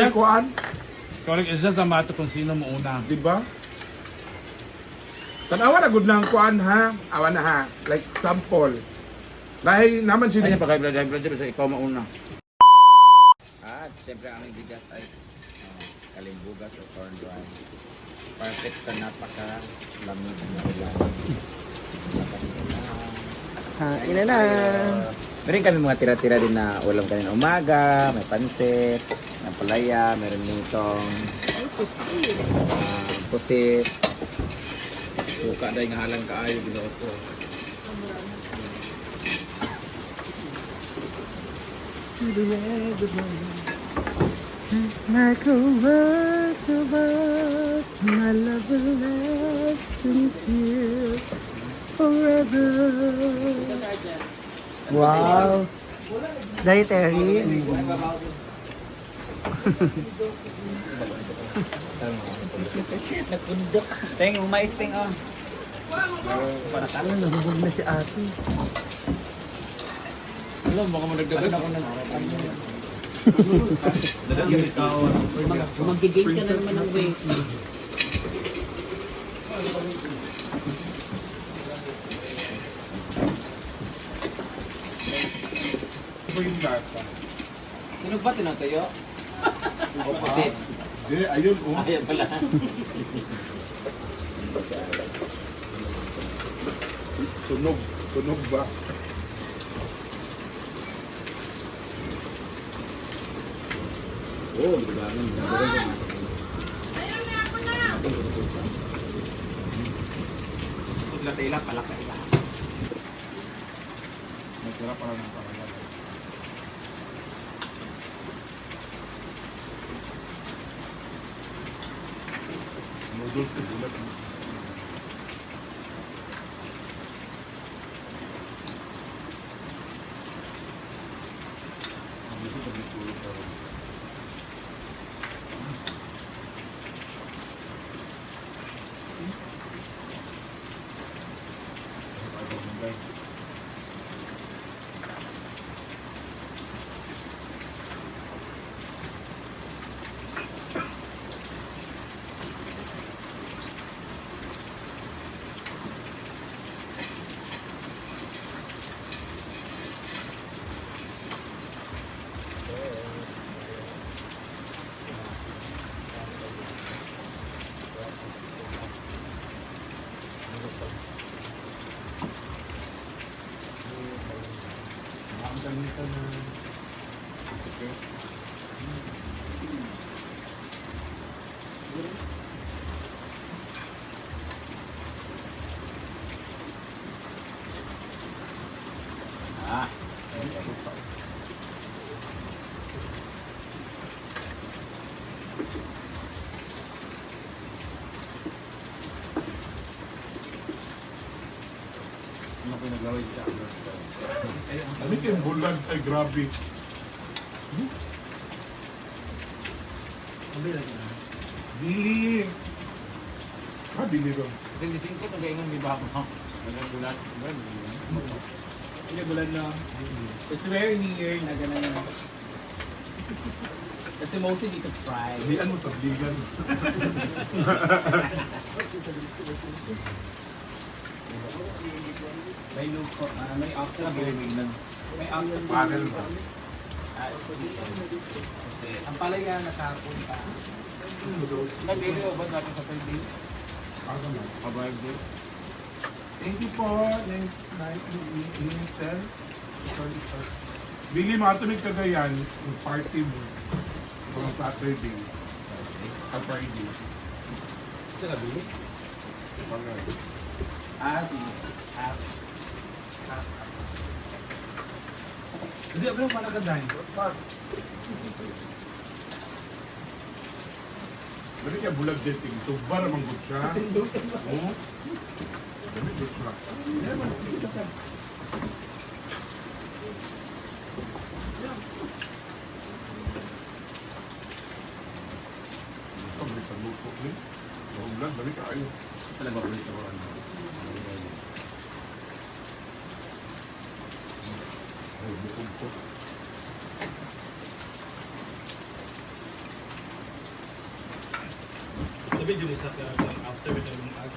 may kuan. Ikaw nag-adjust sa mato kung sino mo una. Di ba? Tanawa na good lang kuan ha. Awa na ha. Like sample. Dahil naman Ay, siya. pa kay brother, basta ikaw mauna. At siyempre ang bigas ay kalimbugas o corn rice. Perfect sa napaka-lamig na ulan. Kain na na. Meron kami mga tira-tira din na ulam kanina umaga, may pansit, may palaya, meron nitong pusit. Suka dahil nga halang kaayo dito ko. Just like a work of art, my love will last until forever. Wow. Dietary. Nagpundok. Teng, umais teng oh. Ano, nahubog na si ate. Alam, baka madagdagan ako ng Mag-gain ka na naman ng weight. Ito yung lasa. Sino ba tinatayo? Pusit. Hindi, ayun oh. Ayan pala. Tunog. Tunog ba? Oh, dibagan. Masing ko sa suka. Sila sa ila, palak na ila. Masarap para ng parang. Noodles na bulat. Ano ko naglaway dito? Ano yung bulan? Ay, grabe. Bili. Bili ron. Hindi ko ito kayo ng liba mo. Nagagulad. Hindi bulan na. It's very near na gano'n na. Kasi mostly dito fry. Bilian mo tabligan. May luko, may octopus. May octopus. Panel ba? Ang palaya nakapunta. Nag-ili o ba natin sa 5 days? Ako na. Kabayag din. Thank you po. Nice to meet you, sir. Bili mo, ato may kagayan. Yung party mo. Mga Saturday. Sa Friday. Saan na bili? Mga. Sige. Hindi, bro, managadahin. Dali kaya bulag din. Tugbar naman good siya. Oo. Dali good siya. Sabi sa lupo ni. Mahulan, dali kayo. Talaga ulit ako. Ay, bukog ko. Gabi dyan isa ka after with yung ang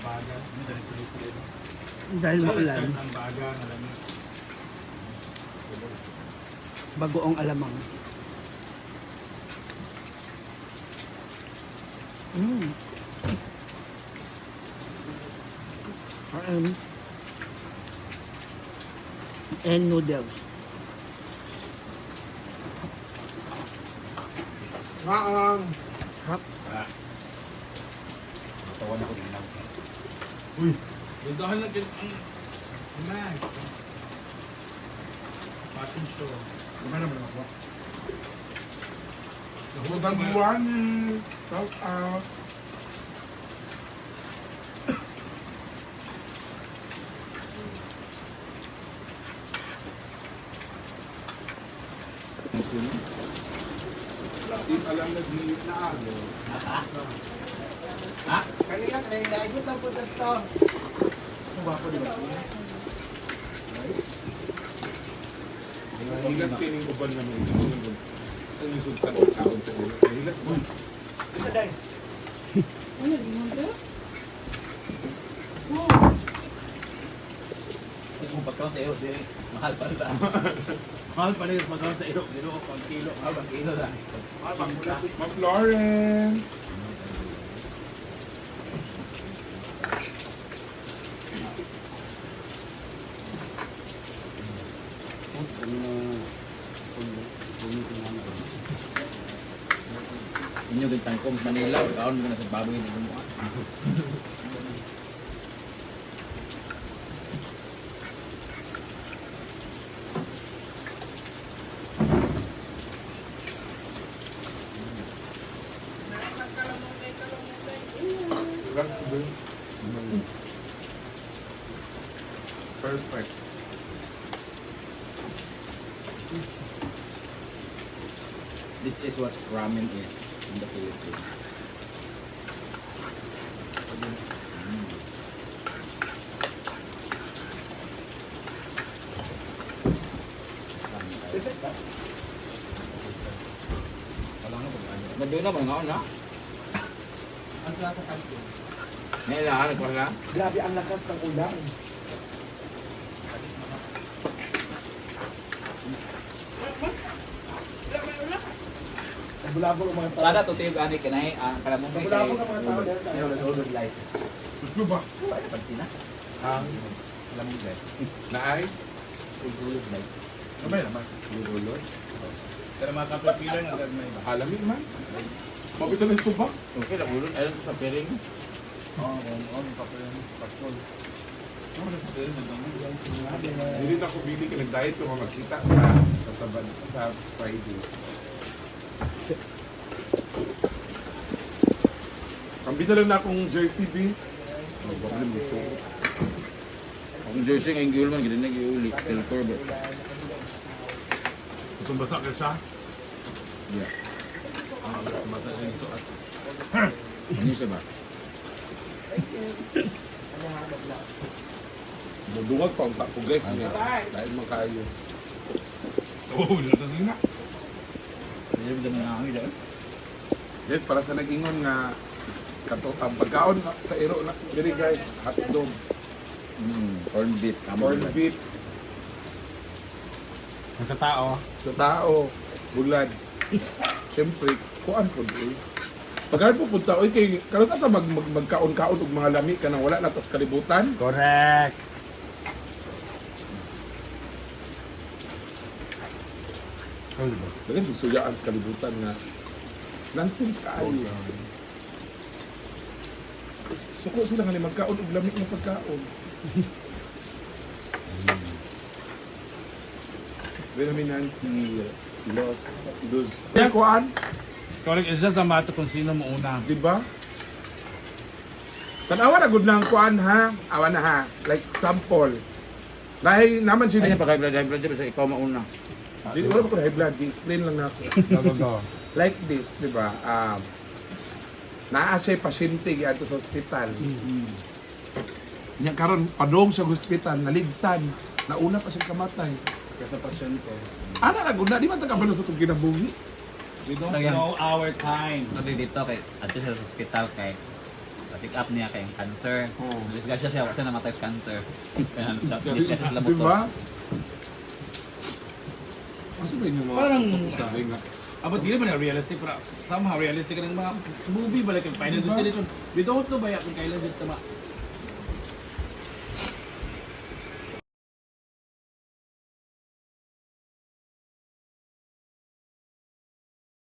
baga. Hindi dahil tuloy-tuloy. Dahil maulan, Ang baga, malamig. bagoong alamang. RM. And noodles. Masawan ako din lang. Uy! Gandahan lang ang... Nice! Fashion show. Gimana naman ako? Nahudan buwan eh. Shout out. Latin alam na di na ano. Kanina, ikot lang po sa store. Hilas kining uban namin. Ang resulta ng kaon sa ulo. Hilas mo. Kung pagkaw sa iyo, mahal pa rin. Mahal pa rin magkaroon sa iro. Dito ko pang kilo. Bang kilo lang. Ma'am Florence. Inyo gitangkong Manila, kaon mo na sa baboy ni mo. Perfect. This is what ramen is in the Philippines. Nandun na mga na? Ang sa kanto. Nailaan, nagpala? Grabe ang lakas ng ulan. Bulabog ang mga tao. Kada to tayo gani kanay ang kalamong kay. Bulabog ang mga tao dahil sa road light. Gusto ba? Ano pa sina? Ang Kalamong light. naay? Road light. Kamay naman. Lulod. Pero mga kapapila na agad may ba? Alamin man. Mabito na ito ba? Okay, nabulot. Ayun ko sa piring. Oo, kapapila. Patrol. Hindi na ako bili ka nag-diet ko makita sa taban sa Friday. Kambita lang na akong jersey B. Problem gusto. Ang jersey ngayong giul man, gano'n nag-iuli. Silver ba? Itong basa ka siya? Yeah. Mata siya yung suat. Ano siya ba? Budungag pa ang tako guys niya. Dahil makayo. Oo, natasing na. Hindi mo dami nakangin dahil. Yes, para sa nag-ingon nga kato ang pagkaon sa iro na diri guys, hotdog, Corn beef. corned beef, Sa tao. sa tao, bulad. Siyempre, kuan po eh. Pagkaan po punta, oy kay karon ta magkaon-kaon og mga lami kanang wala na tas kalibutan. Correct. Dagan suyaan sa kalibutan nga nonsense kaayo. Suko sila nga ni magkaon og lami nga pagkaon. Benjamin Nancy Luz. Yes. Kuan, Correct. It's just a matter kung sino mo una. di ba? Tanawa na gud lang kuan ha. Awa na ha. Like sample. Dahil naman Ay, siya napaka-high blood pressure. Ikaw mauna. di wala pa ko na high blood, i-explain lang na ako. Like this, di ba? Naa siya pasyente giadto sa ospital. Nya karon padong siya sa ospital, naligsan, nauna pa siya kamatay. Kasi pasyente. Ana na gud na di man ta kabalo sa tong kinabuhi. We don't Talagang- know our time. Sabi dito kay ato sa hospital kay pick up niya kay cancer. Oo. Disgrasya siya, wala siya namatay sa cancer. Kaya Di sila mo to. ba? Kasi ba yung mga Parang- sabi nga. Abot dili ba na realistic para somehow realistic ka ng mga movie balik yung final destination. We don't know ba kung kailan dito